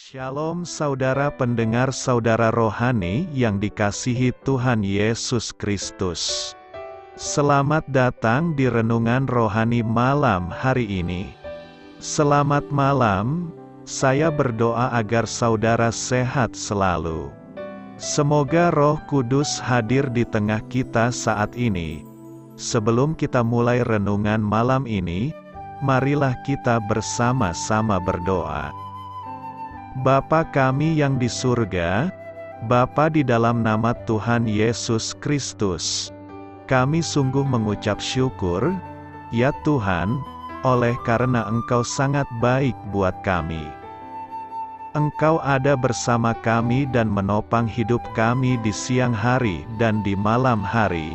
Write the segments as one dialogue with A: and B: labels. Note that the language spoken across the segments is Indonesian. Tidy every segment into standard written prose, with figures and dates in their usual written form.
A: Shalom saudara pendengar saudara rohani yang dikasihi Tuhan Yesus Kristus. Selamat datang di Renungan Rohani malam hari ini. Selamat malam, saya berdoa agar saudara sehat selalu. Semoga Roh Kudus hadir di tengah kita saat ini. Sebelum kita mulai renungan malam ini, marilah kita bersama-sama berdoa. Bapa kami yang di surga, Bapa di dalam nama Tuhan Yesus Kristus, kami sungguh mengucap syukur, ya Tuhan, oleh karena Engkau sangat baik buat kami. Engkau ada bersama kami dan menopang hidup kami di siang hari dan di malam hari.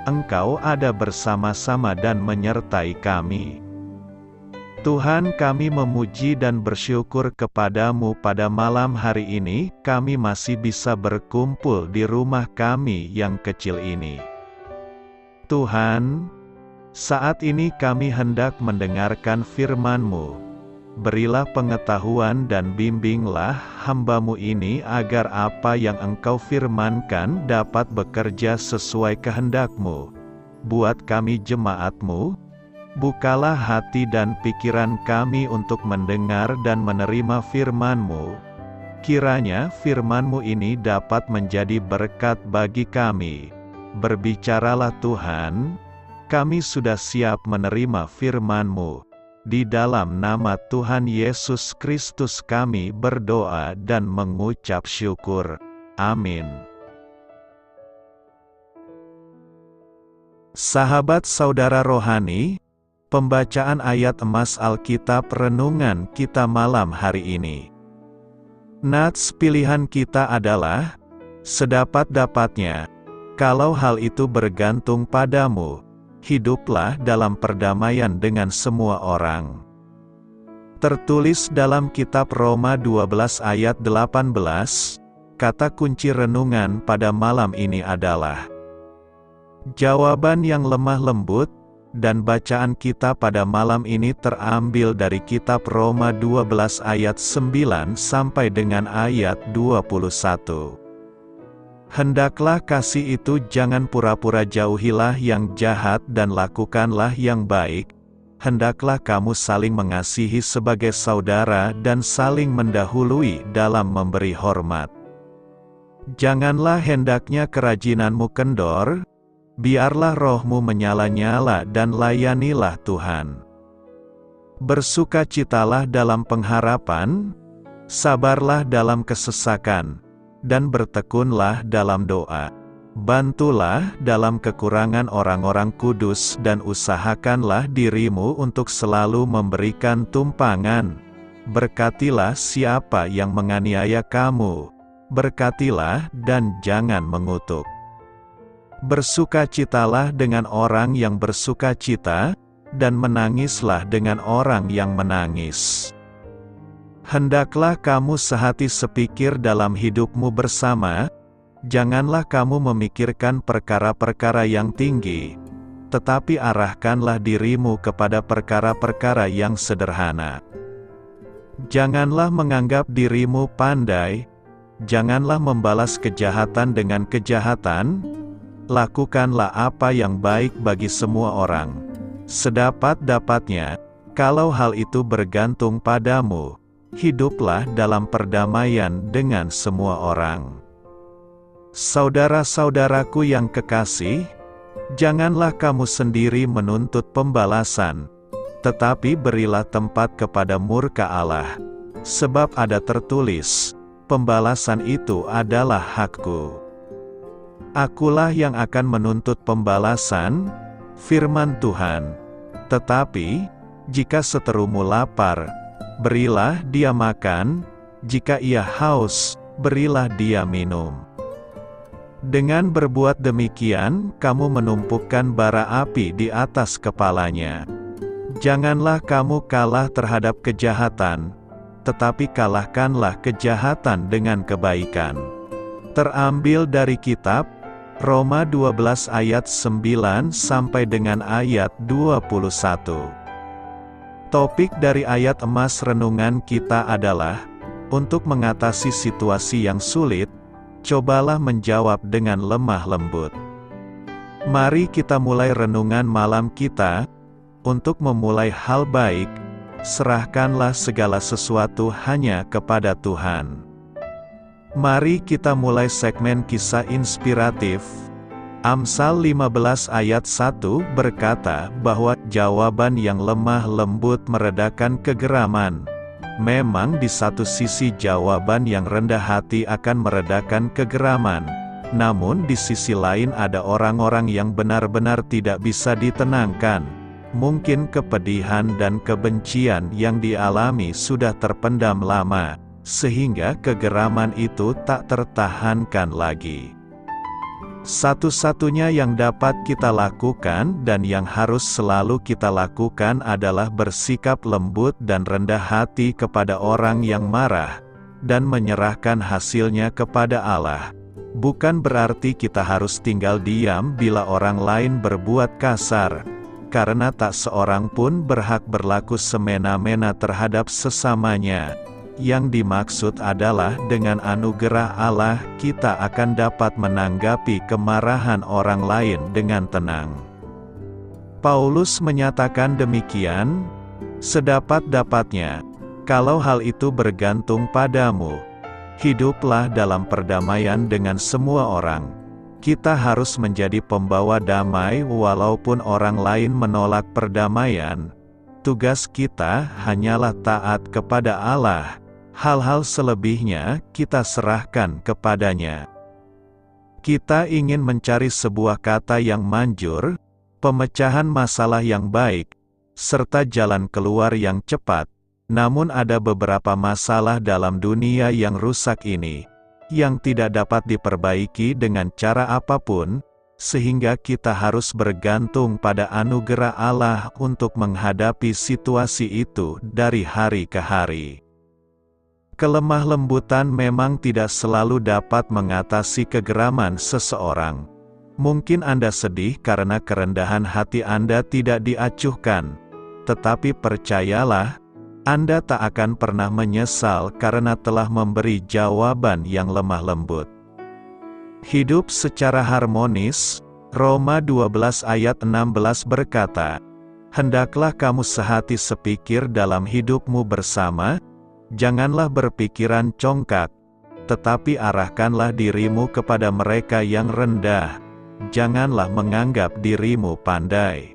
A: Engkau ada bersama-sama dan menyertai kami. Tuhan, kami memuji dan bersyukur kepadamu pada malam hari ini, kami masih bisa berkumpul di rumah kami yang kecil ini. Tuhan, saat ini kami hendak mendengarkan firman-Mu. Berilah pengetahuan dan bimbinglah hamba-Mu ini agar apa yang Engkau firmankan dapat bekerja sesuai kehendak-Mu. Buat kami jemaat-Mu, bukalah hati dan pikiran kami untuk mendengar dan menerima firman-Mu. Kiranya firman-Mu ini dapat menjadi berkat bagi kami. Berbicaralah Tuhan, kami sudah siap menerima firman-Mu. Di dalam nama Tuhan Yesus Kristus kami berdoa dan mengucap syukur. Amin. Sahabat saudara rohani, pembacaan ayat emas Alkitab renungan kita malam hari ini. Nats pilihan kita adalah, sedapat-dapatnya, kalau hal itu bergantung padamu, hiduplah dalam perdamaian dengan semua orang. Tertulis dalam kitab Roma 12 ayat 18, kata kunci renungan pada malam ini adalah, jawaban yang lemah lembut. Dan bacaan kita pada malam ini terambil dari kitab Roma 12 ayat 9 sampai dengan ayat 21. Hendaklah kasih itu jangan pura-pura, jauhilah yang jahat dan lakukanlah yang baik. Hendaklah kamu saling mengasihi sebagai saudara dan saling mendahului dalam memberi hormat. Janganlah hendaknya kerajinanmu kendor, biarlah rohmu menyala-nyala dan layanilah Tuhan. Bersukacitalah dalam pengharapan, sabarlah dalam kesesakan, dan bertekunlah dalam doa. Bantulah dalam kekurangan orang-orang kudus dan usahakanlah dirimu untuk selalu memberikan tumpangan. Berkatilah siapa yang menganiaya kamu, berkatilah dan jangan mengutuk. Bersukacitalah dengan orang yang bersukacita, dan menangislah dengan orang yang menangis. Hendaklah kamu sehati sepikir dalam hidupmu bersama, janganlah kamu memikirkan perkara-perkara yang tinggi, tetapi arahkanlah dirimu kepada perkara-perkara yang sederhana. Janganlah menganggap dirimu pandai, janganlah membalas kejahatan dengan kejahatan. Lakukanlah apa yang baik bagi semua orang. Sedapat-dapatnya, kalau hal itu bergantung padamu, hiduplah dalam perdamaian dengan semua orang. Saudara-saudaraku yang kekasih, janganlah kamu sendiri menuntut pembalasan, tetapi berilah tempat kepada murka Allah. Sebab ada tertulis, pembalasan itu adalah hakku. Akulah yang akan menuntut pembalasan, firman Tuhan. Tetapi, jika seterumu lapar, berilah dia makan, jika ia haus, berilah dia minum. Dengan berbuat demikian, kamu menumpukan bara api di atas kepalanya. Janganlah kamu kalah terhadap kejahatan, tetapi kalahkanlah kejahatan dengan kebaikan. Terambil dari kitab Roma 12 ayat 9 sampai dengan ayat 21. Topik dari ayat emas renungan kita adalah Untuk mengatasi situasi yang sulit, cobalah menjawab dengan lemah lembut. Mari kita mulai renungan malam kita. Untuk memulai hal baik, serahkanlah segala sesuatu hanya kepada Tuhan. Mari kita mulai segmen kisah inspiratif. Amsal 15 ayat 1 berkata bahwa jawaban yang lemah lembut meredakan kegeraman. Memang di satu sisi jawaban yang rendah hati akan meredakan kegeraman. Namun di sisi lain ada orang-orang yang benar-benar tidak bisa ditenangkan. Mungkin kepedihan dan kebencian yang dialami sudah terpendam lama, sehingga kegeraman itu tak tertahankan lagi. Satu-satunya yang dapat kita lakukan dan yang harus selalu kita lakukan adalah bersikap lembut dan rendah hati kepada orang yang marah, dan menyerahkan hasilnya kepada Allah. Bukan berarti kita harus tinggal diam bila orang lain berbuat kasar, karena tak seorang pun berhak berlaku semena-mena terhadap sesamanya. Yang dimaksud adalah dengan anugerah Allah, kita akan dapat menanggapi kemarahan orang lain dengan tenang. Paulus menyatakan demikian, "Sedapat-dapatnya, kalau hal itu bergantung padamu, hiduplah dalam perdamaian dengan semua orang." Kita harus menjadi pembawa damai walaupun orang lain menolak perdamaian. Tugas kita hanyalah taat kepada Allah. Hal-hal selebihnya kita serahkan kepadanya. Kita ingin mencari sebuah kata yang manjur, pemecahan masalah yang baik, serta jalan keluar yang cepat. Namun ada beberapa masalah dalam dunia yang rusak ini, yang tidak dapat diperbaiki dengan cara apapun, sehingga kita harus bergantung pada anugerah Allah untuk menghadapi situasi itu dari hari ke hari. Kelemah lembutan memang tidak selalu dapat mengatasi kegeraman seseorang. Mungkin Anda sedih karena kerendahan hati Anda tidak diacuhkan, tetapi percayalah, Anda tak akan pernah menyesal karena telah memberi jawaban yang lemah lembut. Hidup secara harmonis. Roma 12 ayat 16 berkata, "Hendaklah kamu sehati sepikir dalam hidupmu bersama, janganlah berpikiran congkak, tetapi arahkanlah dirimu kepada mereka yang rendah, janganlah menganggap dirimu pandai."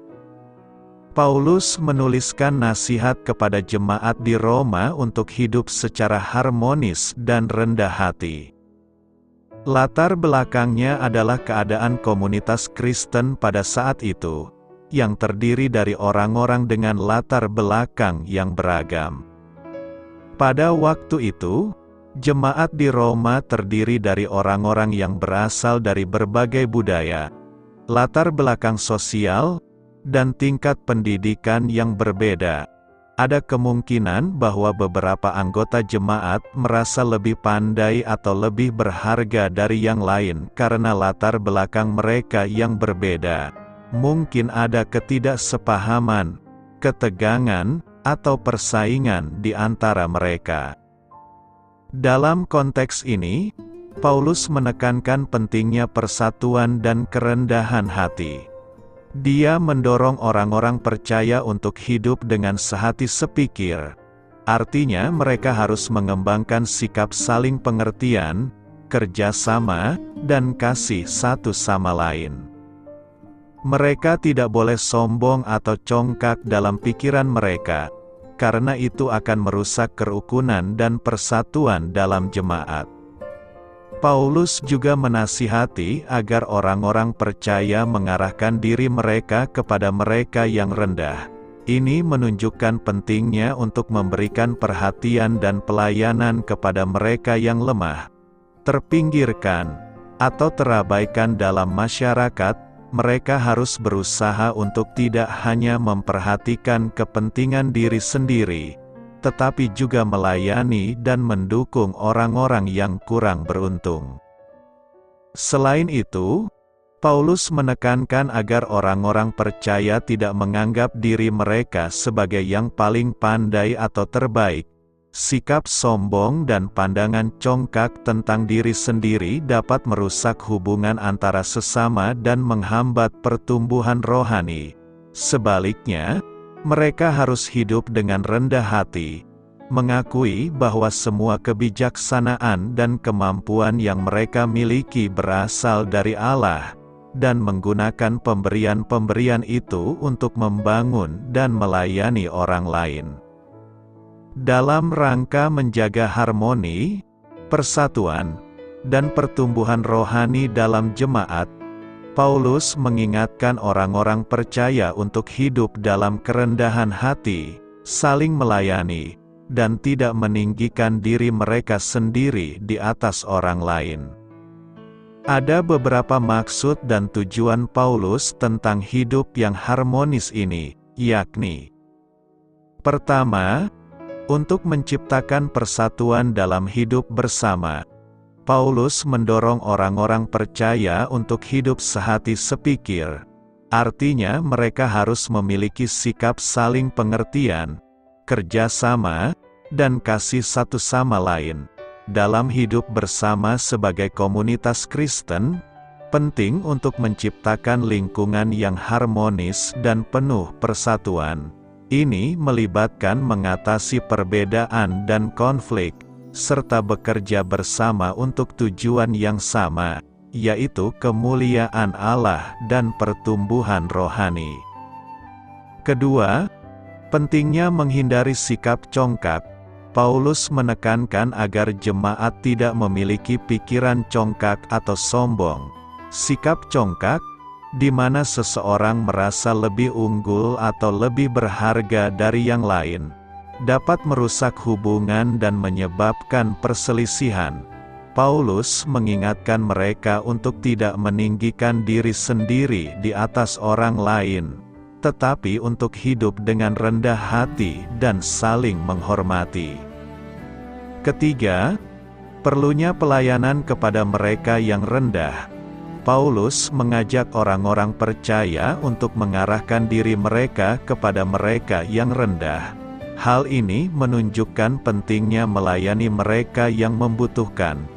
A: Paulus menuliskan nasihat kepada jemaat di Roma untuk hidup secara harmonis dan rendah hati. Latar belakangnya adalah keadaan komunitas Kristen pada saat itu, yang terdiri dari orang-orang dengan latar belakang yang beragam. Pada waktu itu, jemaat di Roma terdiri dari orang-orang yang berasal dari berbagai budaya, latar belakang sosial, dan tingkat pendidikan yang berbeda. Ada kemungkinan bahwa beberapa anggota jemaat merasa lebih pandai atau lebih berharga dari yang lain karena latar belakang mereka yang berbeda. Mungkin ada ketidaksepahaman, ketegangan, atau persaingan di antara mereka. Dalam konteks ini, Paulus menekankan pentingnya persatuan dan kerendahan hati. Dia mendorong orang-orang percaya untuk hidup dengan sehati sepikir. Artinya mereka harus mengembangkan sikap saling pengertian, kerjasama, dan kasih satu sama lain. Mereka tidak boleh sombong atau congkak dalam pikiran mereka, karena itu akan merusak kerukunan dan persatuan dalam jemaat. Paulus juga menasihati agar orang-orang percaya mengarahkan diri mereka kepada mereka yang rendah. Ini menunjukkan pentingnya untuk memberikan perhatian dan pelayanan kepada mereka yang lemah, terpinggirkan, atau terabaikan dalam masyarakat. Mereka harus berusaha untuk tidak hanya memperhatikan kepentingan diri sendiri, tetapi juga melayani dan mendukung orang-orang yang kurang beruntung. Selain itu, Paulus menekankan agar orang-orang percaya tidak menganggap diri mereka sebagai yang paling pandai atau terbaik, Sikap sombong dan pandangan congkak tentang diri sendiri dapat merusak hubungan antara sesama dan menghambat pertumbuhan rohani. Sebaliknya, mereka harus hidup dengan rendah hati, mengakui bahwa semua kebijaksanaan dan kemampuan yang mereka miliki berasal dari Allah, dan menggunakan pemberian-pemberian itu untuk membangun dan melayani orang lain. Dalam rangka menjaga harmoni, persatuan, dan pertumbuhan rohani dalam jemaat, Paulus mengingatkan orang-orang percaya untuk hidup dalam kerendahan hati, saling melayani, dan tidak meninggikan diri mereka sendiri di atas orang lain. Ada beberapa maksud dan tujuan Paulus tentang hidup yang harmonis ini, yakni: pertama, untuk menciptakan persatuan dalam hidup bersama. Paulus mendorong orang-orang percaya untuk hidup sehati sepikir. Artinya mereka harus memiliki sikap saling pengertian, kerjasama, dan kasih satu sama lain. Dalam hidup bersama sebagai komunitas Kristen, penting untuk menciptakan lingkungan yang harmonis dan penuh persatuan. Ini melibatkan mengatasi perbedaan dan konflik, serta bekerja bersama untuk tujuan yang sama, yaitu kemuliaan Allah dan pertumbuhan rohani. Kedua, pentingnya menghindari sikap congkak. Paulus menekankan agar jemaat tidak memiliki pikiran congkak atau sombong. Sikap congkak, di mana seseorang merasa lebih unggul atau lebih berharga dari yang lain, dapat merusak hubungan dan menyebabkan perselisihan. Paulus mengingatkan mereka untuk tidak meninggikan diri sendiri di atas orang lain, tetapi untuk hidup dengan rendah hati dan saling menghormati. Ketiga, perlunya pelayanan kepada mereka yang rendah. Paulus mengajak orang-orang percaya untuk mengarahkan diri mereka kepada mereka yang rendah. Hal ini menunjukkan pentingnya melayani mereka yang membutuhkan,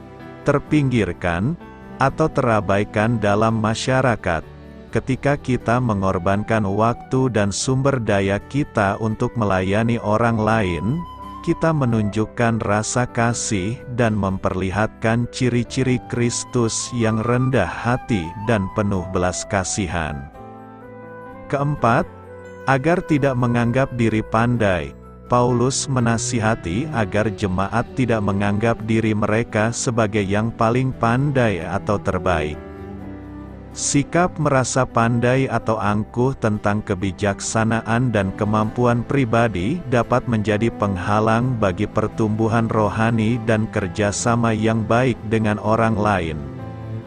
A: terpinggirkan, atau terabaikan dalam masyarakat. Ketika kita mengorbankan waktu dan sumber daya kita untuk melayani orang lain, kita menunjukkan rasa kasih dan memperlihatkan ciri-ciri Kristus yang rendah hati dan penuh belas kasihan. Keempat, agar tidak menganggap diri pandai, Paulus menasihati agar jemaat tidak menganggap diri mereka sebagai yang paling pandai atau terbaik. Sikap merasa pandai atau angkuh tentang kebijaksanaan dan kemampuan pribadi dapat menjadi penghalang bagi pertumbuhan rohani dan kerjasama yang baik dengan orang lain.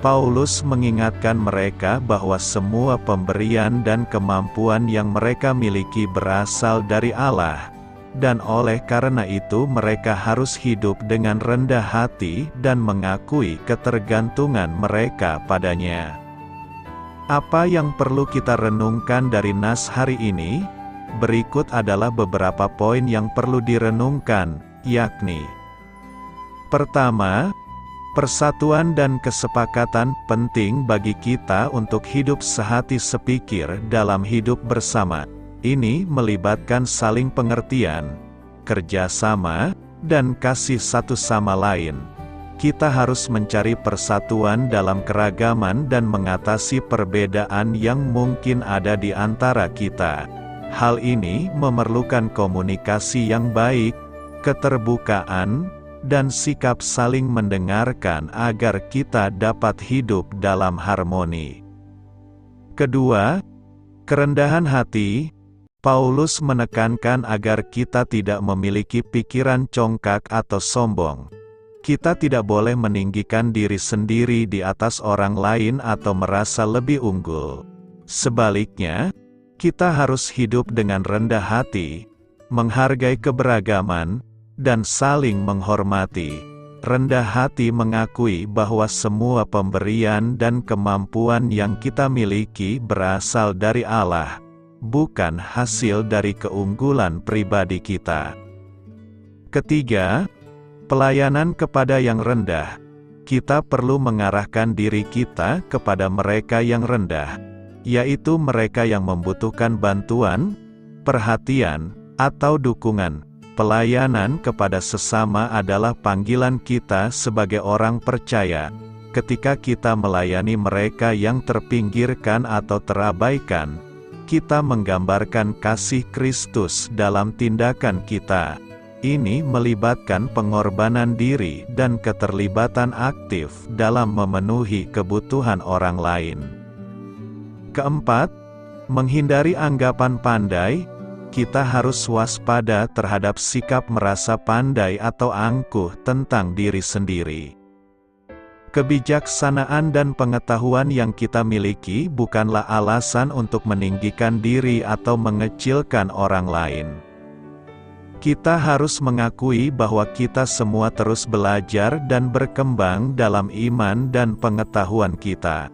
A: Paulus mengingatkan mereka bahwa semua pemberian dan kemampuan yang mereka miliki berasal dari Allah, dan oleh karena itu mereka harus hidup dengan rendah hati dan mengakui ketergantungan mereka padanya. Apa yang perlu kita renungkan dari nas hari ini? Berikut adalah beberapa poin yang perlu direnungkan, yakni: pertama, persatuan dan kesepakatan penting bagi kita untuk hidup sehati sepikir dalam hidup bersama. Ini melibatkan saling pengertian, kerjasama, dan kasih satu sama lain. Kita harus mencari persatuan dalam keragaman dan mengatasi perbedaan yang mungkin ada di antara kita. Hal ini memerlukan komunikasi yang baik, keterbukaan, dan sikap saling mendengarkan agar kita dapat hidup dalam harmoni. Kedua, kerendahan hati. Paulus menekankan agar kita tidak memiliki pikiran congkak atau sombong. Kita tidak boleh meninggikan diri sendiri di atas orang lain atau merasa lebih unggul. Sebaliknya, kita harus hidup dengan rendah hati, menghargai keberagaman, dan saling menghormati. Rendah hati mengakui bahwa semua pemberian dan kemampuan yang kita miliki berasal dari Allah, bukan hasil dari keunggulan pribadi kita. Ketiga, pelayanan kepada yang rendah. Kita perlu mengarahkan diri kita kepada mereka yang rendah, yaitu mereka yang membutuhkan bantuan, perhatian, atau dukungan. Pelayanan kepada sesama adalah panggilan kita sebagai orang percaya. Ketika kita melayani mereka yang terpinggirkan atau terabaikan, kita menggambarkan kasih Kristus dalam tindakan kita. Ini melibatkan pengorbanan diri dan keterlibatan aktif dalam memenuhi kebutuhan orang lain. Keempat, menghindari anggapan pandai. Kita harus waspada terhadap sikap merasa pandai atau angkuh tentang diri sendiri. Kebijaksanaan dan pengetahuan yang kita miliki bukanlah alasan untuk meninggikan diri atau mengecilkan orang lain. Kita harus mengakui bahwa kita semua terus belajar dan berkembang dalam iman dan pengetahuan kita.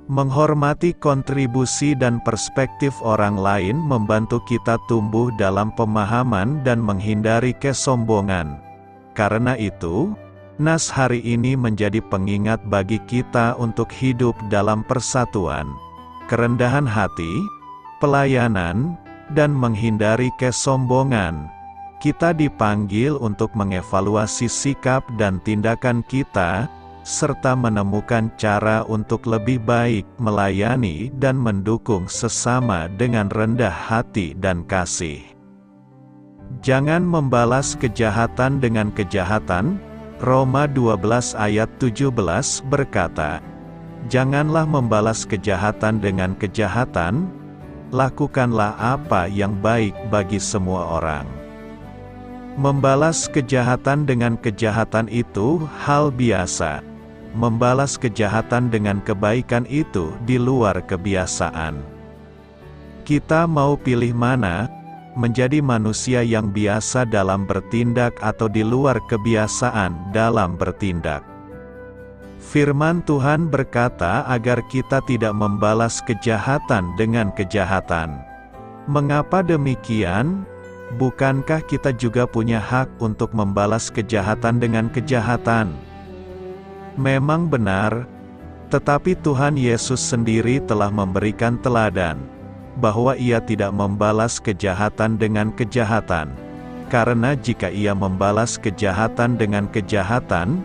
A: Menghormati kontribusi dan perspektif orang lain membantu kita tumbuh dalam pemahaman dan menghindari kesombongan. Karena itu, Nas hari ini menjadi pengingat bagi kita untuk hidup dalam persatuan, kerendahan hati, pelayanan, dan menghindari kesombongan. Kita dipanggil untuk mengevaluasi sikap dan tindakan kita, serta menemukan cara untuk lebih baik melayani dan mendukung sesama dengan rendah hati dan kasih. Jangan membalas kejahatan dengan kejahatan. Roma 12 ayat 17 berkata, "Janganlah membalas kejahatan dengan kejahatan, lakukanlah apa yang baik bagi semua orang." Membalas kejahatan dengan kejahatan itu hal biasa. Membalas kejahatan dengan kebaikan itu di luar kebiasaan. Kita mau pilih mana? Menjadi manusia yang biasa dalam bertindak atau di luar kebiasaan dalam bertindak. Firman Tuhan berkata agar kita tidak membalas kejahatan dengan kejahatan. Mengapa demikian? Bukankah kita juga punya hak untuk membalas kejahatan dengan kejahatan? Memang benar, tetapi Tuhan Yesus sendiri telah memberikan teladan bahwa Ia tidak membalas kejahatan dengan kejahatan. Karena jika Ia membalas kejahatan dengan kejahatan,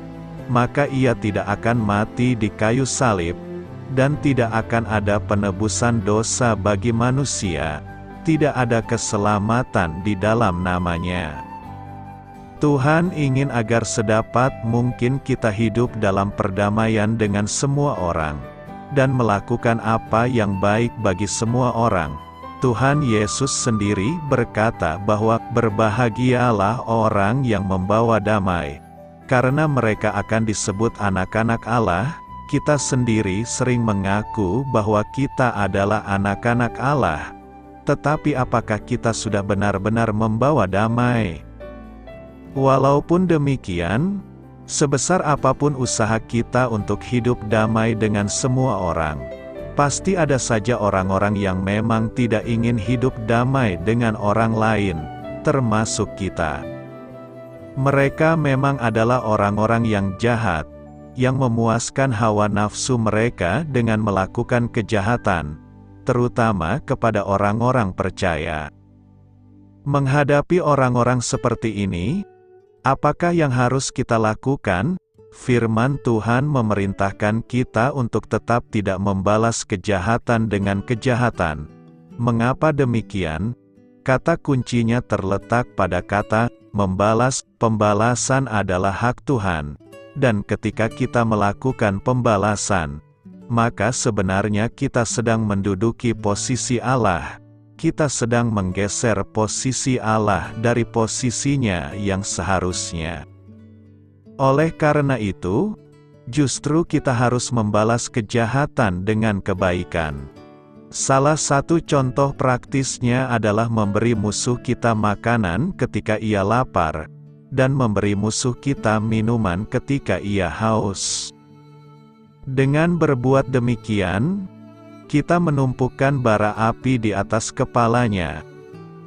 A: maka Ia tidak akan mati di kayu salib, dan tidak akan ada penebusan dosa bagi manusia, tidak ada keselamatan di dalam namanya. Tuhan ingin agar sedapat mungkin kita hidup dalam perdamaian dengan semua orang, dan melakukan apa yang baik bagi semua orang. Tuhan Yesus sendiri berkata bahwa berbahagialah orang yang membawa damai, karena mereka akan disebut anak-anak Allah. Kita sendiri sering mengaku bahwa kita adalah anak-anak Allah, tetapi apakah kita sudah benar-benar membawa damai? Walaupun demikian, sebesar apapun usaha kita untuk hidup damai dengan semua orang, pasti ada saja orang-orang yang memang tidak ingin hidup damai dengan orang lain, termasuk kita. Mereka memang adalah orang-orang yang jahat, yang memuaskan hawa nafsu mereka dengan melakukan kejahatan, terutama kepada orang-orang percaya. Menghadapi orang-orang seperti ini, apakah yang harus kita lakukan? Firman Tuhan memerintahkan kita untuk tetap tidak membalas kejahatan dengan kejahatan. Mengapa demikian? Kata kuncinya terletak pada kata membalas. Pembalasan adalah hak Tuhan, dan ketika kita melakukan pembalasan, maka sebenarnya kita sedang menduduki posisi Allah. Kita sedang menggeser posisi Allah dari posisinya yang seharusnya. Oleh karena itu, justru kita harus membalas kejahatan dengan kebaikan. Salah satu contoh praktisnya adalah memberi musuh kita makanan ketika ia lapar, dan memberi musuh kita minuman ketika ia haus. Dengan berbuat demikian, kita menumpukan bara api di atas kepalanya.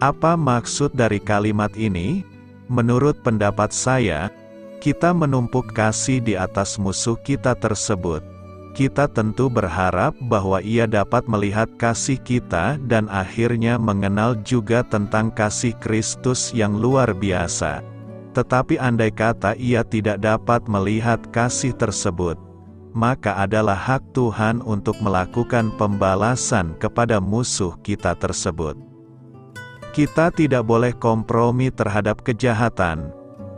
A: Apa maksud dari kalimat ini? Menurut pendapat saya, kita menumpuk kasih di atas musuh kita tersebut. Kita tentu berharap bahwa ia dapat melihat kasih kita dan akhirnya mengenal juga tentang kasih Kristus yang luar biasa. Tetapi andai kata ia tidak dapat melihat kasih tersebut, maka adalah hak Tuhan untuk melakukan pembalasan kepada musuh kita tersebut. Kita tidak boleh kompromi terhadap kejahatan,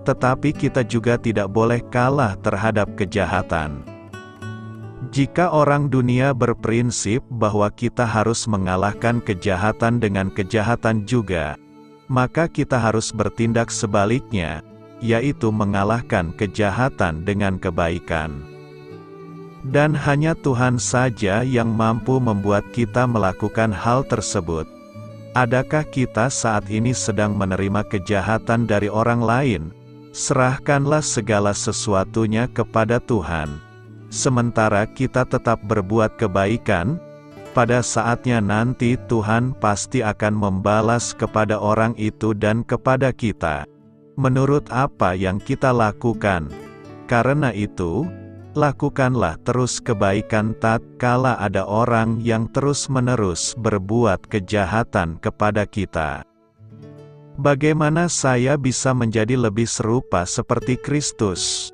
A: tetapi kita juga tidak boleh kalah terhadap kejahatan. Jika orang dunia berprinsip bahwa kita harus mengalahkan kejahatan dengan kejahatan juga, maka kita harus bertindak sebaliknya, yaitu mengalahkan kejahatan dengan kebaikan. Dan hanya Tuhan saja yang mampu membuat kita melakukan hal tersebut. Adakah kita saat ini sedang menerima kejahatan dari orang lain? Serahkanlah segala sesuatunya kepada Tuhan. Sementara kita tetap berbuat kebaikan, pada saatnya nanti Tuhan pasti akan membalas kepada orang itu dan kepada kita, menurut apa yang kita lakukan. Karena itu, lakukanlah terus kebaikan tatkala ada orang yang terus-menerus berbuat kejahatan kepada kita. Bagaimana saya bisa menjadi lebih serupa seperti Kristus?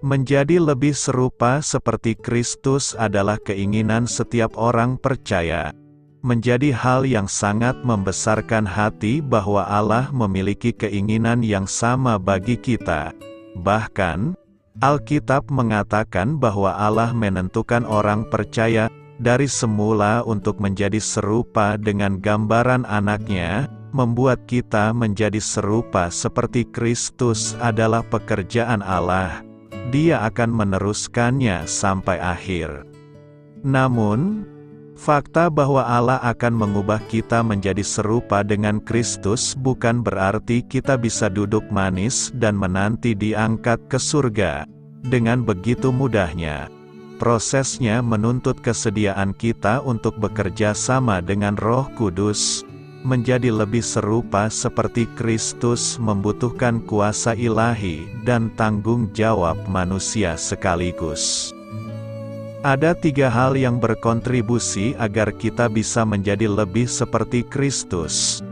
A: Menjadi lebih serupa seperti Kristus adalah keinginan setiap orang percaya. Menjadi hal yang sangat membesarkan hati bahwa Allah memiliki keinginan yang sama bagi kita. Bahkan, Alkitab mengatakan bahwa Allah menentukan orang percaya dari semula untuk menjadi serupa dengan gambaran anaknya. Membuat kita menjadi serupa seperti Kristus adalah pekerjaan Allah. Dia akan meneruskannya sampai akhir. Namun, fakta bahwa Allah akan mengubah kita menjadi serupa dengan Kristus bukan berarti kita bisa duduk manis dan menanti diangkat ke surga dengan begitu mudahnya. Prosesnya menuntut kesediaan kita untuk bekerja sama dengan Roh Kudus. Menjadi lebih serupa seperti Kristus membutuhkan kuasa ilahi dan tanggung jawab manusia sekaligus. Ada 3 hal yang berkontribusi agar kita bisa menjadi lebih seperti Kristus: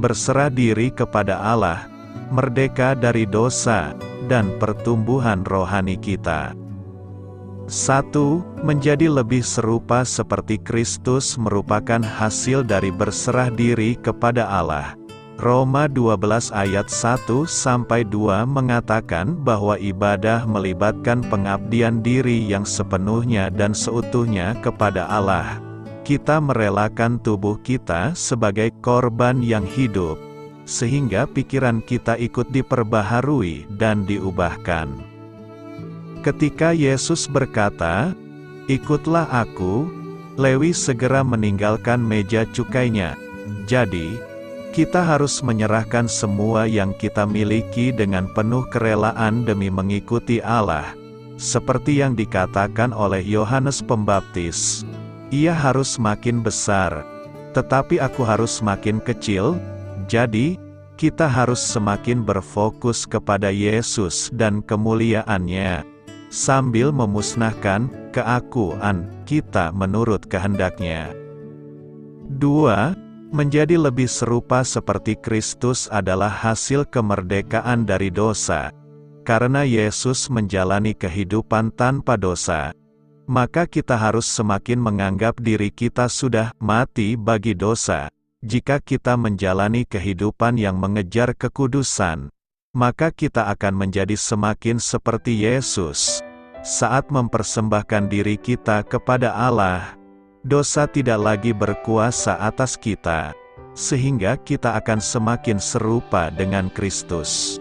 A: berserah diri kepada Allah, merdeka dari dosa, dan pertumbuhan rohani kita. 1. Menjadi lebih serupa seperti Kristus merupakan hasil dari berserah diri kepada Allah. Roma 12 ayat 1-2 mengatakan bahwa ibadah melibatkan pengabdian diri yang sepenuhnya dan seutuhnya kepada Allah. Kita merelakan tubuh kita sebagai korban yang hidup, sehingga pikiran kita ikut diperbaharui dan diubahkan. Ketika Yesus berkata, "Ikutlah aku," Lewi segera meninggalkan meja cukainya. Jadi, kita harus menyerahkan semua yang kita miliki dengan penuh kerelaan demi mengikuti Allah. Seperti yang dikatakan oleh Yohanes Pembaptis, "Ia harus makin besar, tetapi aku harus makin kecil." Jadi, kita harus semakin berfokus kepada Yesus dan kemuliaan-Nya, sambil memusnahkan keakuan kita menurut kehendak-Nya. 2. Menjadi lebih serupa seperti Kristus adalah hasil kemerdekaan dari dosa. Karena Yesus menjalani kehidupan tanpa dosa, maka kita harus semakin menganggap diri kita sudah mati bagi dosa. Jika kita menjalani kehidupan yang mengejar kekudusan, maka kita akan menjadi semakin seperti Yesus. Saat mempersembahkan diri kita kepada Allah, dosa tidak lagi berkuasa atas kita, sehingga kita akan semakin serupa dengan Kristus.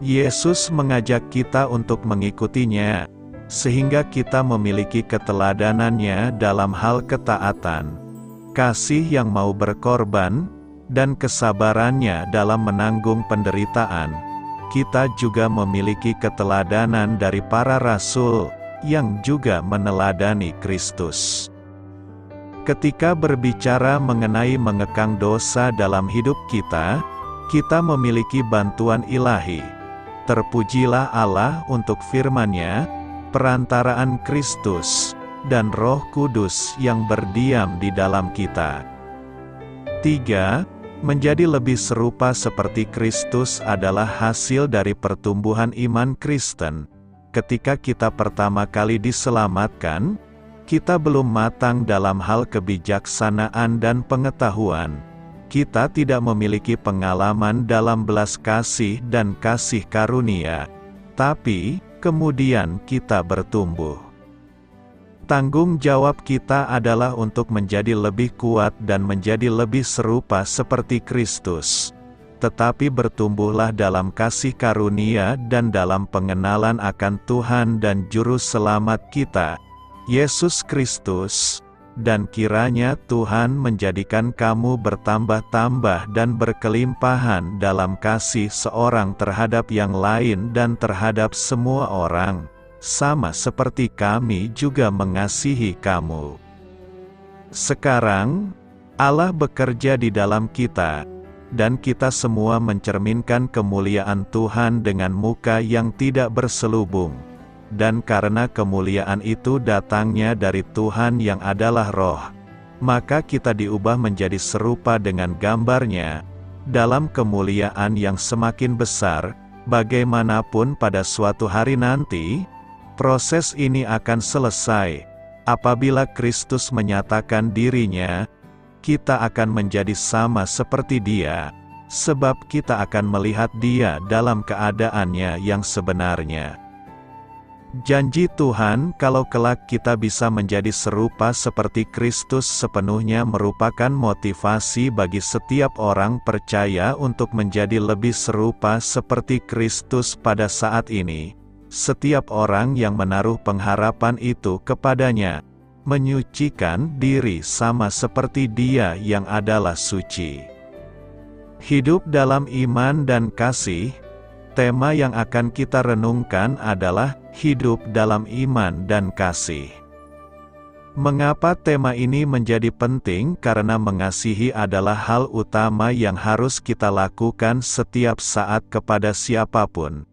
A: Yesus mengajak kita untuk mengikutinya, sehingga kita memiliki keteladanannya dalam hal ketaatan, kasih yang mau berkorban, dan kesabarannya dalam menanggung penderitaan. Kita juga memiliki keteladanan dari para rasul, yang juga meneladani Kristus. Ketika berbicara mengenai mengekang dosa dalam hidup kita, kita memiliki bantuan ilahi. Terpujilah Allah untuk firman-Nya, perantaraan Kristus, dan Roh Kudus yang berdiam di dalam kita. 3. Menjadi lebih serupa seperti Kristus adalah hasil dari pertumbuhan iman Kristen. Ketika kita pertama kali diselamatkan, kita belum matang dalam hal kebijaksanaan dan pengetahuan. Kita tidak memiliki pengalaman dalam belas kasih dan kasih karunia, tapi kemudian kita bertumbuh. Tanggung jawab kita adalah untuk menjadi lebih kuat dan menjadi lebih serupa seperti Kristus. Tetapi bertumbuhlah dalam kasih karunia dan dalam pengenalan akan Tuhan dan Juru Selamat kita, Yesus Kristus, dan kiranya Tuhan menjadikan kamu bertambah-tambah dan berkelimpahan dalam kasih seorang terhadap yang lain dan terhadap semua orang, sama seperti kami juga mengasihi kamu. Sekarang, Allah bekerja di dalam kita, dan kita semua mencerminkan kemuliaan Tuhan dengan muka yang tidak berselubung. Dan karena kemuliaan itu datangnya dari Tuhan yang adalah Roh, maka kita diubah menjadi serupa dengan gambar-Nya, dalam kemuliaan yang semakin besar, bagaimanapun pada suatu hari nanti, proses ini akan selesai. Apabila Kristus menyatakan diri-Nya, kita akan menjadi sama seperti Dia, sebab kita akan melihat Dia dalam keadaannya yang sebenarnya. Janji Tuhan kalau kelak kita bisa menjadi serupa seperti Kristus sepenuhnya merupakan motivasi bagi setiap orang percaya untuk menjadi lebih serupa seperti Kristus pada saat ini. Setiap orang yang menaruh pengharapan itu kepadanya, menyucikan diri sama seperti Dia yang adalah suci. Hidup dalam iman dan kasih. Tema yang akan kita renungkan adalah hidup dalam iman dan kasih. Mengapa tema ini menjadi penting? Karena mengasihi adalah hal utama yang harus kita lakukan setiap saat kepada siapapun.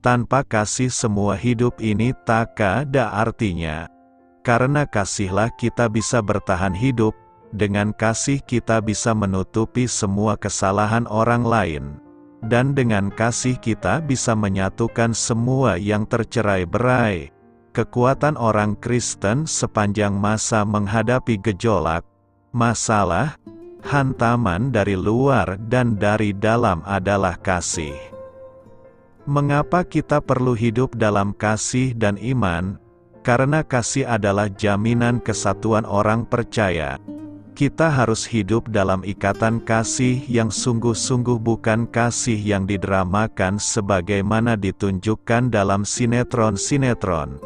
A: Tanpa kasih semua hidup ini tak ada artinya. Karena kasihlah kita bisa bertahan hidup, dengan kasih kita bisa menutupi semua kesalahan orang lain. Dan dengan kasih kita bisa menyatukan semua yang tercerai-berai. Kekuatan orang Kristen sepanjang masa menghadapi gejolak, masalah, hantaman dari luar dan dari dalam adalah kasih. Mengapa kita perlu hidup dalam kasih dan iman? Karena kasih adalah jaminan kesatuan orang percaya. Kita harus hidup dalam ikatan kasih yang sungguh-sungguh, bukan kasih yang didramakan sebagaimana ditunjukkan dalam sinetron-sinetron.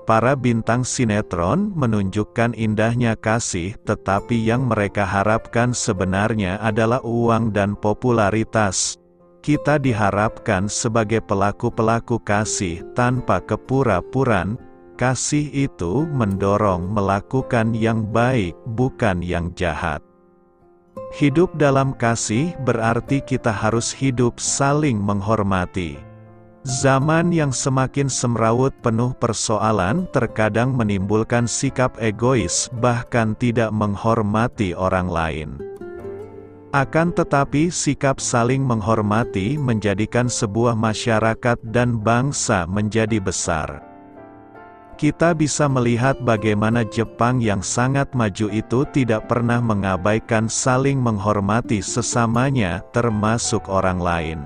A: Para bintang sinetron menunjukkan indahnya kasih, tetapi yang mereka harapkan sebenarnya adalah uang dan popularitas. Kita diharapkan sebagai pelaku-pelaku kasih tanpa kepura-puraan. Kasih itu mendorong melakukan yang baik, bukan yang jahat. Hidup dalam kasih berarti kita harus hidup saling menghormati. Zaman yang semakin semrawut penuh persoalan terkadang menimbulkan sikap egois, bahkan tidak menghormati orang lain. Akan tetapi sikap saling menghormati menjadikan sebuah masyarakat dan bangsa menjadi besar. Kita bisa melihat bagaimana Jepang yang sangat maju itu tidak pernah mengabaikan saling menghormati sesamanya, termasuk orang lain.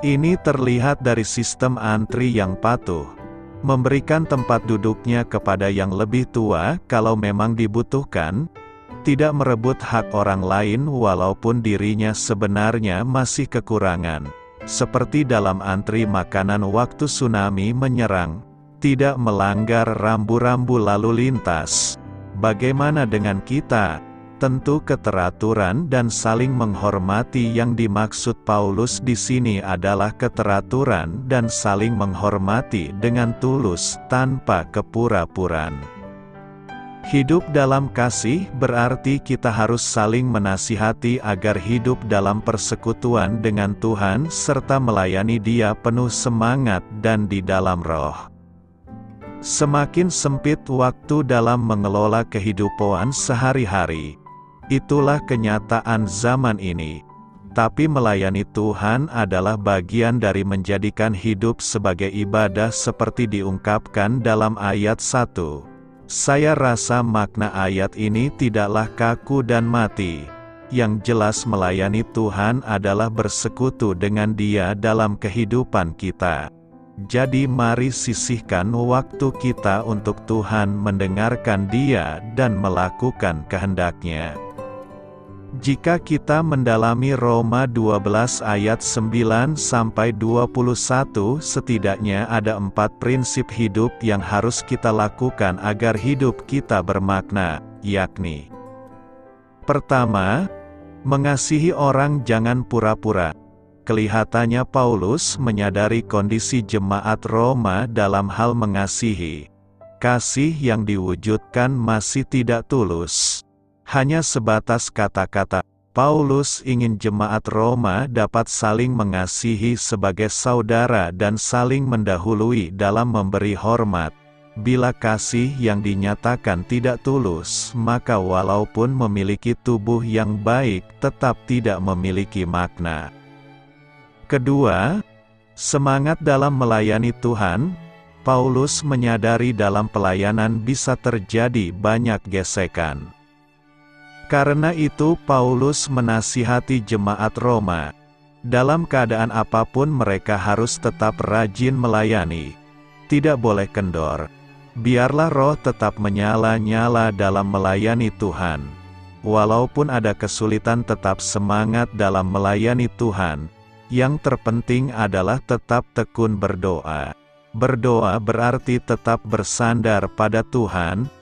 A: Ini terlihat dari sistem antri yang patuh, memberikan tempat duduknya kepada yang lebih tua kalau memang dibutuhkan, tidak merebut hak orang lain walaupun dirinya sebenarnya masih kekurangan, seperti dalam antri makanan waktu tsunami menyerang. Tidak melanggar rambu-rambu lalu lintas. Bagaimana dengan kita? Tentu keteraturan dan saling menghormati yang dimaksud Paulus di sini adalah keteraturan dan saling menghormati dengan tulus tanpa kepura-puraan. Hidup dalam kasih berarti kita harus saling menasihati agar hidup dalam persekutuan dengan Tuhan serta melayani Dia penuh semangat dan di dalam roh. Semakin sempit waktu dalam mengelola kehidupan sehari-hari. Itulah kenyataan zaman ini. Tapi melayani Tuhan adalah bagian dari menjadikan hidup sebagai ibadah seperti diungkapkan dalam ayat 1. Saya rasa makna ayat ini tidaklah kaku dan mati. Yang jelas melayani Tuhan adalah bersekutu dengan Dia dalam kehidupan kita. Jadi mari sisihkan waktu kita untuk Tuhan, mendengarkan Dia dan melakukan kehendak-Nya. Jika kita mendalami Roma 12 ayat 9-21, setidaknya ada 4 prinsip hidup yang harus kita lakukan agar hidup kita bermakna, yakni: pertama, mengasihi orang jangan pura-pura. Kelihatannya Paulus menyadari kondisi jemaat Roma dalam hal mengasihi. Kasih yang diwujudkan masih tidak tulus. Hanya sebatas kata-kata. Paulus ingin jemaat Roma dapat saling mengasihi sebagai saudara dan saling mendahului dalam memberi hormat. Bila kasih yang dinyatakan tidak tulus, maka walaupun memiliki tubuh yang baik, tetap tidak memiliki makna. Kedua, semangat dalam melayani Tuhan. Paulus menyadari dalam pelayanan bisa terjadi banyak gesekan. Karena itu Paulus menasihati jemaat Roma. Dalam keadaan apapun mereka harus tetap rajin melayani. Tidak boleh kendor. Biarlah roh tetap menyala-nyala dalam melayani Tuhan. Walaupun ada kesulitan, tetap semangat dalam melayani Tuhan. Yang terpenting adalah tetap tekun berdoa. Berdoa berarti tetap bersandar pada Tuhan.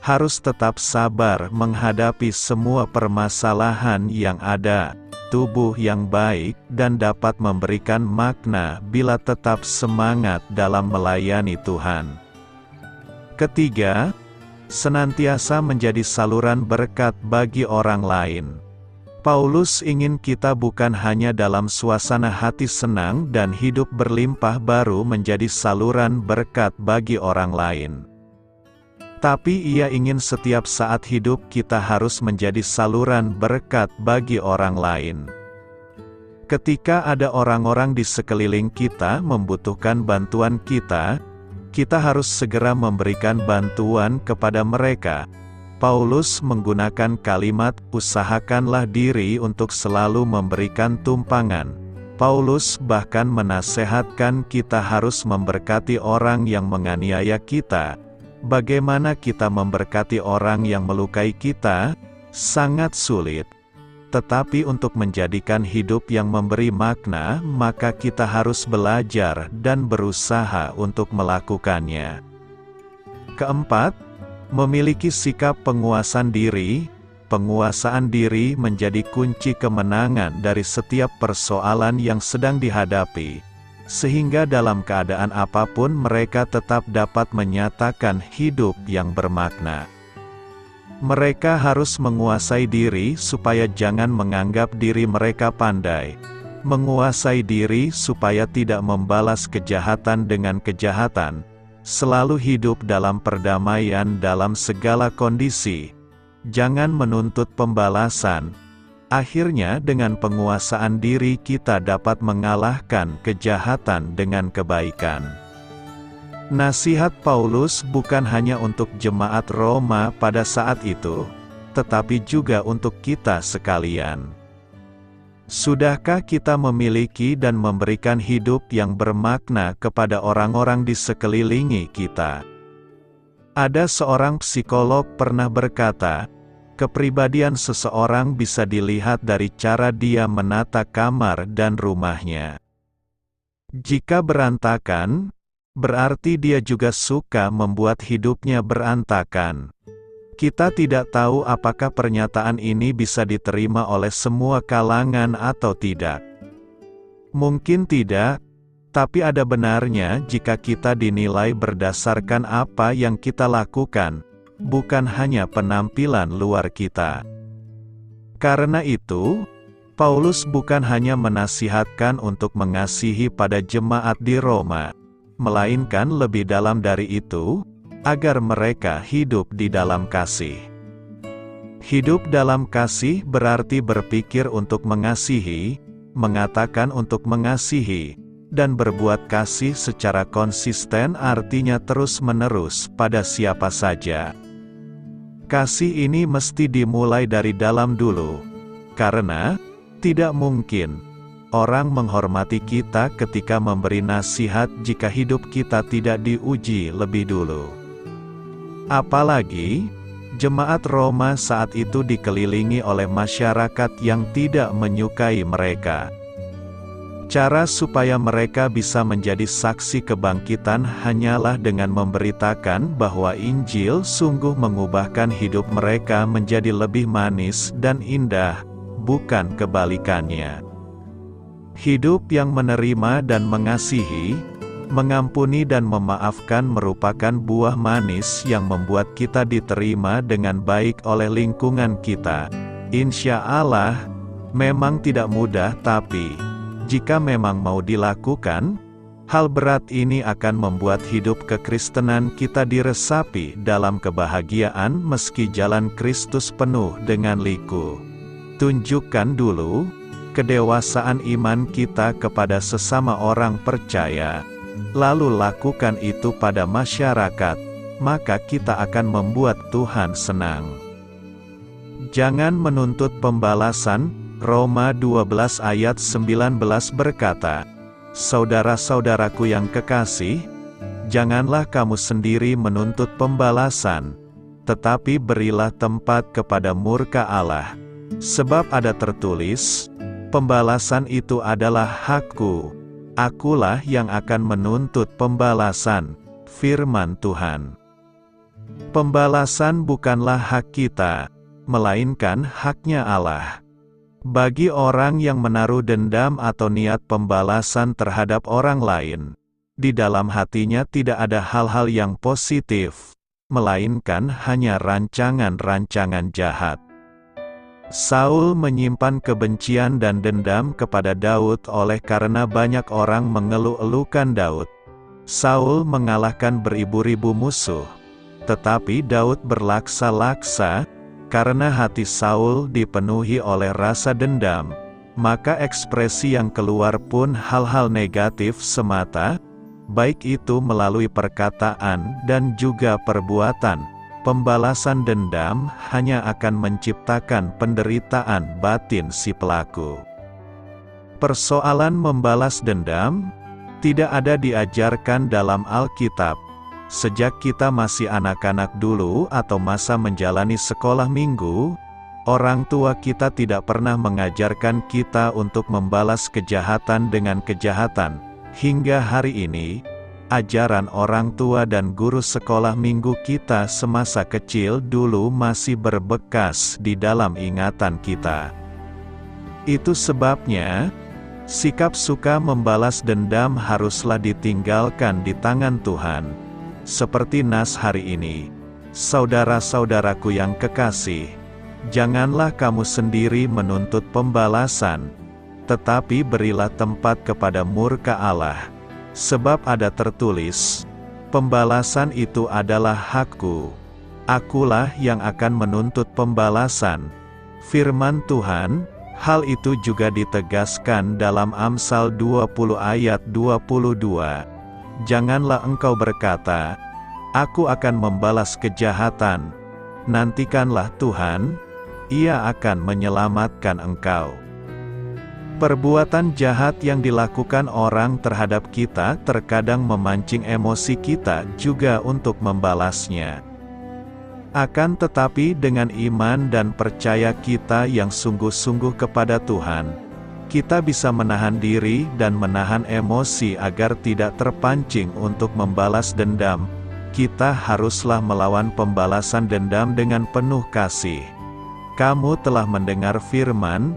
A: Harus tetap sabar menghadapi semua permasalahan yang ada, tubuh yang baik, dan dapat memberikan makna bila tetap semangat dalam melayani Tuhan. Ketiga, senantiasa menjadi saluran berkat bagi orang lain. Paulus ingin kita bukan hanya dalam suasana hati senang dan hidup berlimpah baru menjadi saluran berkat bagi orang lain. Tapi ia ingin setiap saat hidup kita harus menjadi saluran berkat bagi orang lain. Ketika ada orang-orang di sekeliling kita membutuhkan bantuan kita harus segera memberikan bantuan kepada mereka. Paulus menggunakan kalimat, usahakanlah diri untuk selalu memberikan tumpangan. Paulus bahkan menasehatkan kita harus memberkati orang yang menganiaya kita. Bagaimana kita memberkati orang yang melukai kita? Sangat sulit. Tetapi untuk menjadikan hidup yang memberi makna, maka kita harus belajar dan berusaha untuk melakukannya. Keempat, memiliki sikap penguasaan diri. Penguasaan diri menjadi kunci kemenangan dari setiap persoalan yang sedang dihadapi. Sehingga dalam keadaan apapun mereka tetap dapat menyatakan hidup yang bermakna. Mereka harus menguasai diri supaya jangan menganggap diri mereka pandai. Menguasai diri supaya tidak membalas kejahatan dengan kejahatan. Selalu hidup dalam perdamaian dalam segala kondisi. Jangan menuntut pembalasan. Akhirnya dengan penguasaan diri kita dapat mengalahkan kejahatan dengan kebaikan. Nasihat Paulus bukan hanya untuk jemaat Roma pada saat itu, tetapi juga untuk kita sekalian. Sudahkah kita memiliki dan memberikan hidup yang bermakna kepada orang-orang di sekeliling kita? Ada seorang psikolog pernah berkata, kepribadian seseorang bisa dilihat dari cara dia menata kamar dan rumahnya. Jika berantakan, berarti dia juga suka membuat hidupnya berantakan. Kita tidak tahu apakah pernyataan ini bisa diterima oleh semua kalangan atau tidak. Mungkin tidak, tapi ada benarnya jika kita dinilai berdasarkan apa yang kita lakukan, bukan hanya penampilan luar kita. Karena itu, Paulus bukan hanya menasihatkan untuk mengasihi pada jemaat di Roma, melainkan lebih dalam dari itu, agar mereka hidup di dalam kasih. Hidup dalam kasih berarti berpikir untuk mengasihi, mengatakan untuk mengasihi, dan berbuat kasih secara konsisten, artinya terus-menerus pada siapa saja. Kasih ini mesti dimulai dari dalam dulu, karena tidak mungkin orang menghormati kita ketika memberi nasihat jika hidup kita tidak diuji lebih dulu. Apalagi, jemaat Roma saat itu dikelilingi oleh masyarakat yang tidak menyukai mereka. Cara supaya mereka bisa menjadi saksi kebangkitan hanyalah dengan memberitakan bahwa Injil sungguh mengubahkan hidup mereka menjadi lebih manis dan indah, bukan kebalikannya. Hidup yang menerima dan mengasihi, mengampuni dan memaafkan merupakan buah manis yang membuat kita diterima dengan baik oleh lingkungan kita. Insya Allah, memang tidak mudah, tapi jika memang mau dilakukan, hal berat ini akan membuat hidup kekristenan kita diresapi dalam kebahagiaan meski jalan Kristus penuh dengan liku. Tunjukkan dulu kedewasaan iman kita kepada sesama orang percaya, lalu lakukan itu pada masyarakat, maka kita akan membuat Tuhan senang. Jangan menuntut pembalasan. Roma 12 ayat 19 berkata, "Saudara-saudaraku yang kekasih, janganlah kamu sendiri menuntut pembalasan, tetapi berilah tempat kepada murka Allah. Sebab ada tertulis, pembalasan itu adalah hakku, akulah yang akan menuntut pembalasan," firman Tuhan. Pembalasan bukanlah hak kita, melainkan haknya Allah. Bagi orang yang menaruh dendam atau niat pembalasan terhadap orang lain, di dalam hatinya tidak ada hal-hal yang positif, melainkan hanya rancangan-rancangan jahat. Saul menyimpan kebencian dan dendam kepada Daud oleh karena banyak orang mengeluh-elukan Daud. Saul mengalahkan beribu-ribu musuh, tetapi Daud berlaksa-laksa, karena hati Saul dipenuhi oleh rasa dendam, maka ekspresi yang keluar pun hal-hal negatif semata, baik itu melalui perkataan dan juga perbuatan. Pembalasan dendam hanya akan menciptakan penderitaan batin si pelaku. Persoalan membalas dendam tidak ada diajarkan dalam Alkitab. Sejak kita masih anak-anak dulu atau masa menjalani sekolah minggu, orang tua kita tidak pernah mengajarkan kita untuk membalas kejahatan dengan kejahatan. Hingga hari ini, ajaran orang tua dan guru sekolah minggu kita semasa kecil dulu masih berbekas di dalam ingatan kita. Itu sebabnya, sikap suka membalas dendam haruslah ditinggalkan di tangan Tuhan. Seperti nas hari ini, saudara-saudaraku yang kekasih, janganlah kamu sendiri menuntut pembalasan, tetapi berilah tempat kepada murka Allah. Sebab ada tertulis, pembalasan itu adalah hakku, akulah yang akan menuntut pembalasan. Firman Tuhan, hal itu juga ditegaskan dalam Amsal 20 ayat 22. Janganlah engkau berkata, "Aku akan membalas kejahatan." Nantikanlah Tuhan, Ia akan menyelamatkan engkau. Perbuatan jahat yang dilakukan orang terhadap kita terkadang memancing emosi kita juga untuk membalasnya. Akan tetapi dengan iman dan percaya kita yang sungguh-sungguh kepada Tuhan, kita bisa menahan diri dan menahan emosi agar tidak terpancing untuk membalas dendam. Kita haruslah melawan pembalasan dendam dengan penuh kasih. Kamu telah mendengar firman,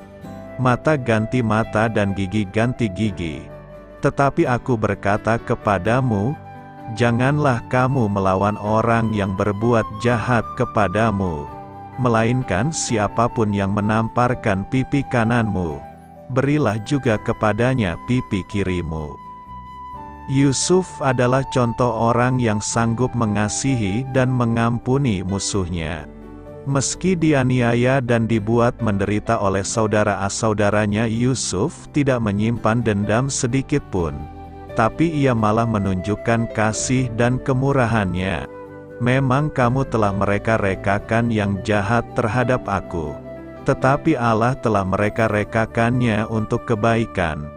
A: "Mata ganti mata dan gigi ganti gigi." Tetapi aku berkata kepadamu, Janganlah kamu melawan orang yang berbuat jahat kepadamu, melainkan siapapun yang menamparkan pipi kananmu, berilah juga kepadanya pipi kirimu. Yusuf adalah contoh orang yang sanggup mengasihi dan mengampuni musuhnya. Meski dianiaya dan dibuat menderita oleh saudara-saudaranya, Yusuf tidak menyimpan dendam sedikitpun. Tapi ia malah menunjukkan kasih dan kemurahannya. Memang kamu telah mereka-rekakan yang jahat terhadap aku, tetapi Allah telah mereka-rekakannya untuk kebaikan,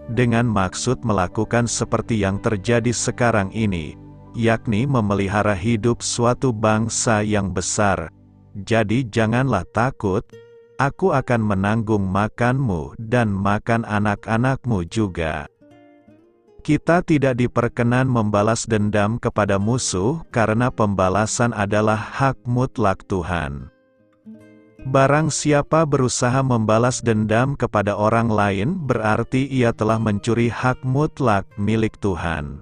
A: dengan maksud melakukan seperti yang terjadi sekarang ini, yakni memelihara hidup suatu bangsa yang besar. Jadi janganlah takut, aku akan menanggung makanmu dan makan anak-anakmu juga. Kita tidak diperkenan membalas dendam kepada musuh karena pembalasan adalah hak mutlak Tuhan. Barang siapa berusaha membalas dendam kepada orang lain, berarti ia telah mencuri hak mutlak milik Tuhan.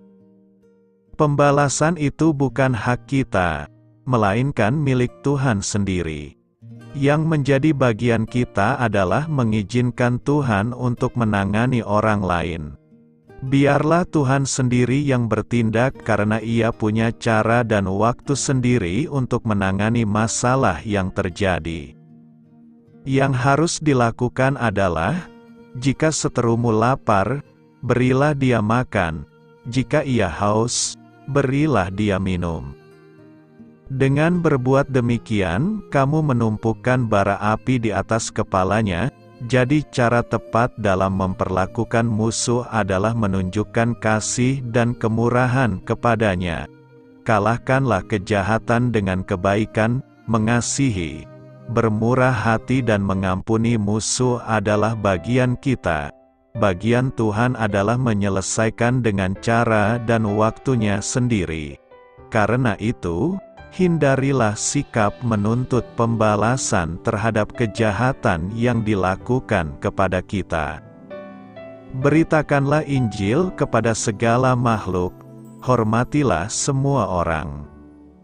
A: Pembalasan itu bukan hak kita, melainkan milik Tuhan sendiri. Yang menjadi bagian kita adalah mengizinkan Tuhan untuk menangani orang lain. Biarlah Tuhan sendiri yang bertindak karena Ia punya cara dan waktu sendiri untuk menangani masalah yang terjadi. Yang harus dilakukan adalah, jika seterumu lapar, berilah dia makan, jika ia haus, berilah dia minum. Dengan berbuat demikian, kamu menumpukan bara api di atas kepalanya. Jadi cara tepat dalam memperlakukan musuh adalah menunjukkan kasih dan kemurahan kepadanya. Kalahkanlah kejahatan dengan kebaikan, mengasihi, bermurah hati dan mengampuni musuh adalah bagian kita. Bagian Tuhan adalah menyelesaikan dengan cara dan waktunya sendiri. Karena itu, hindarilah sikap menuntut pembalasan terhadap kejahatan yang dilakukan kepada kita. Beritakanlah Injil kepada segala makhluk, hormatilah semua orang.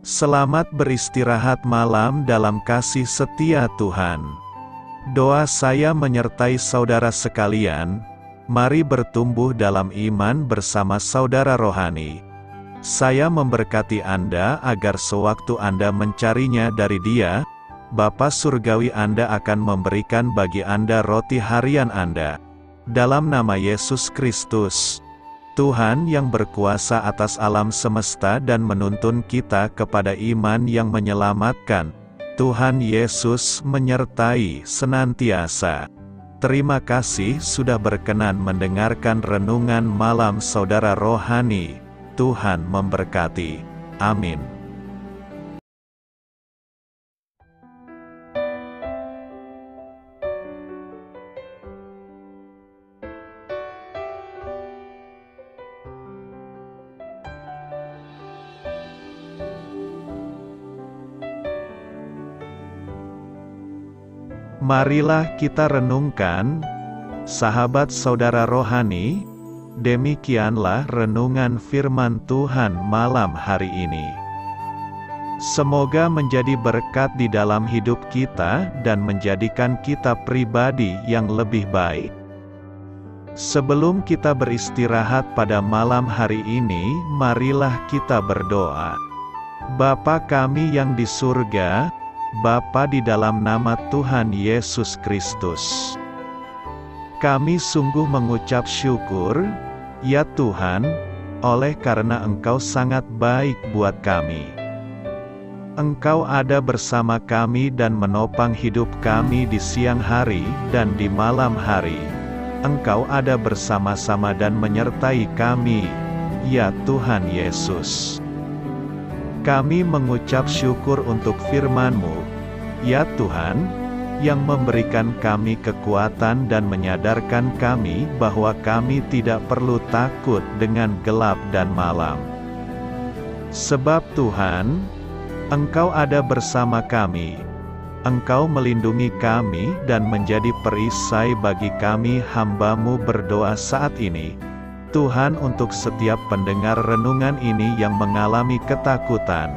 A: Selamat beristirahat malam dalam kasih setia Tuhan. Doa saya menyertai saudara sekalian, mari bertumbuh dalam iman bersama saudara rohani. Saya memberkati Anda agar sewaktu Anda mencarinya dari Dia, Bapa Surgawi Anda akan memberikan bagi Anda roti harian Anda. Dalam nama Yesus Kristus, Tuhan yang berkuasa atas alam semesta dan menuntun kita kepada iman yang menyelamatkan, Tuhan Yesus menyertai senantiasa. Terima kasih sudah berkenan mendengarkan renungan malam saudara rohani. Tuhan memberkati. Amin. Marilah kita renungkan, sahabat saudara rohani. Demikianlah renungan firman Tuhan malam hari ini. Semoga menjadi berkat di dalam hidup kita dan menjadikan kita pribadi yang lebih baik. Sebelum kita beristirahat pada malam hari ini, marilah kita berdoa. Bapa kami yang di surga, Bapa di dalam nama Tuhan Yesus Kristus, kami sungguh mengucap syukur, ya Tuhan, oleh karena Engkau sangat baik buat kami. Engkau ada bersama kami dan menopang hidup kami di siang hari dan di malam hari. Engkau ada bersama-sama dan menyertai kami, ya Tuhan Yesus. Kami mengucap syukur untuk firman-Mu, ya Tuhan, yang memberikan kami kekuatan dan menyadarkan kami bahwa kami tidak perlu takut dengan gelap dan malam. Sebab Tuhan, Engkau ada bersama kami. Engkau melindungi kami dan menjadi perisai bagi kami hamba-Mu berdoa saat ini. Tuhan, untuk setiap pendengar renungan ini yang mengalami ketakutan,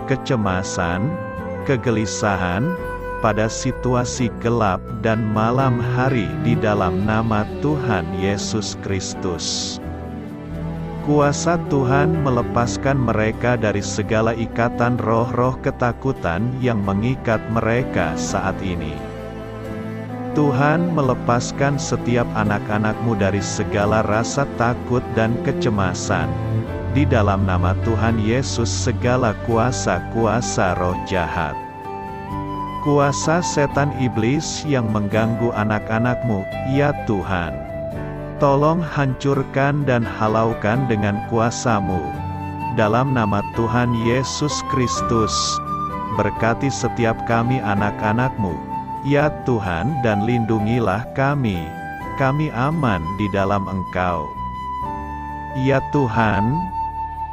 A: kecemasan, kegelisahan, pada situasi gelap dan malam hari, di dalam nama Tuhan Yesus Kristus. Kuasa Tuhan melepaskan mereka dari segala ikatan roh-roh ketakutan yang mengikat mereka saat ini. Tuhan melepaskan setiap anak-anak-Mu dari segala rasa takut dan kecemasan. Di dalam nama Tuhan Yesus, segala kuasa-kuasa roh jahat, kuasa setan iblis yang mengganggu anak-anak-Mu, ya Tuhan, tolong hancurkan dan halaukan dengan kuasa-Mu. Dalam nama Tuhan Yesus Kristus, berkati setiap kami anak-anak-Mu, ya Tuhan, dan lindungilah kami aman di dalam Engkau. Ya Tuhan,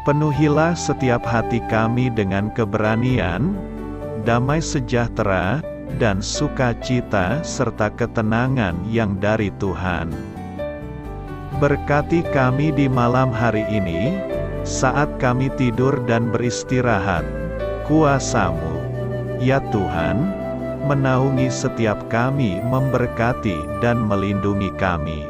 A: penuhilah setiap hati kami dengan keberanian, damai sejahtera, dan sukacita serta ketenangan yang dari Tuhan. Berkati kami di malam hari ini, saat kami tidur dan beristirahat. Kuasa-Mu, ya Tuhan, menaungi setiap kami, memberkati dan melindungi kami.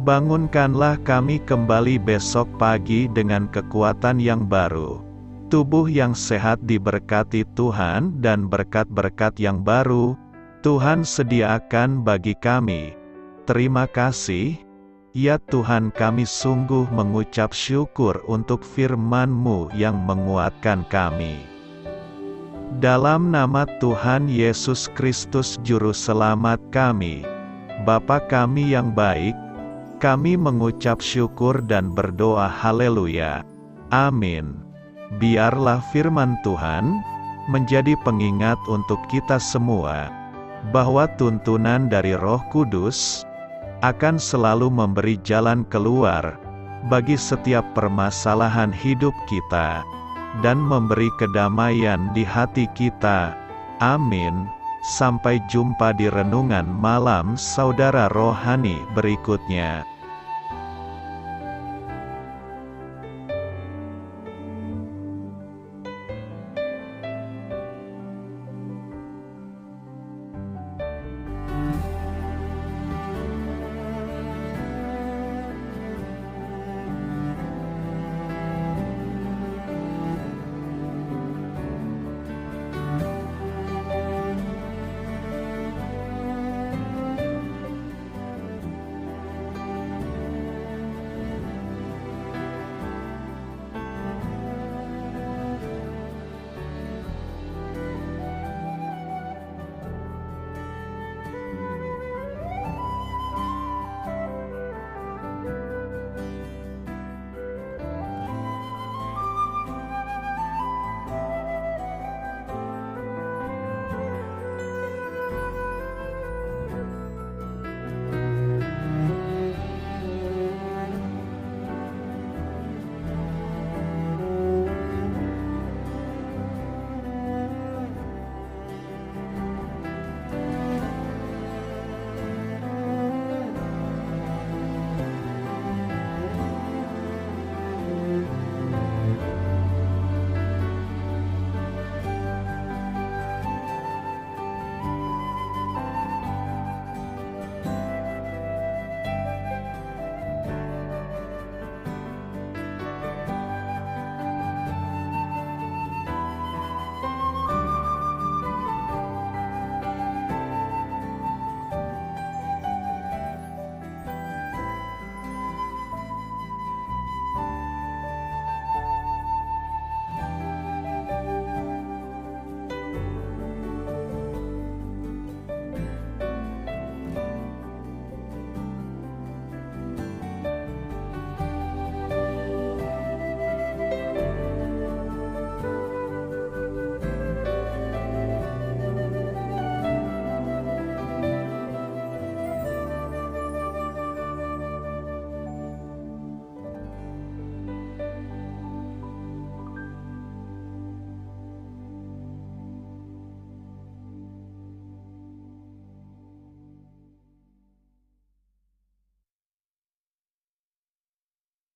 A: Bangunkanlah kami kembali besok pagi dengan kekuatan yang baru, tubuh yang sehat diberkati Tuhan, dan berkat-berkat yang baru Tuhan sediakan bagi kami. Terima kasih, ya Tuhan, kami sungguh mengucap syukur untuk firman-Mu yang menguatkan kami. Dalam nama Tuhan Yesus Kristus Juru Selamat kami, Bapa kami yang baik, kami mengucap syukur dan berdoa haleluya. Amin. Biarlah firman Tuhan menjadi pengingat untuk kita semua, bahwa tuntunan dari Roh Kudus akan selalu memberi jalan keluar bagi setiap permasalahan hidup kita, dan memberi kedamaian di hati kita. Amin. Sampai jumpa di renungan malam saudara rohani berikutnya.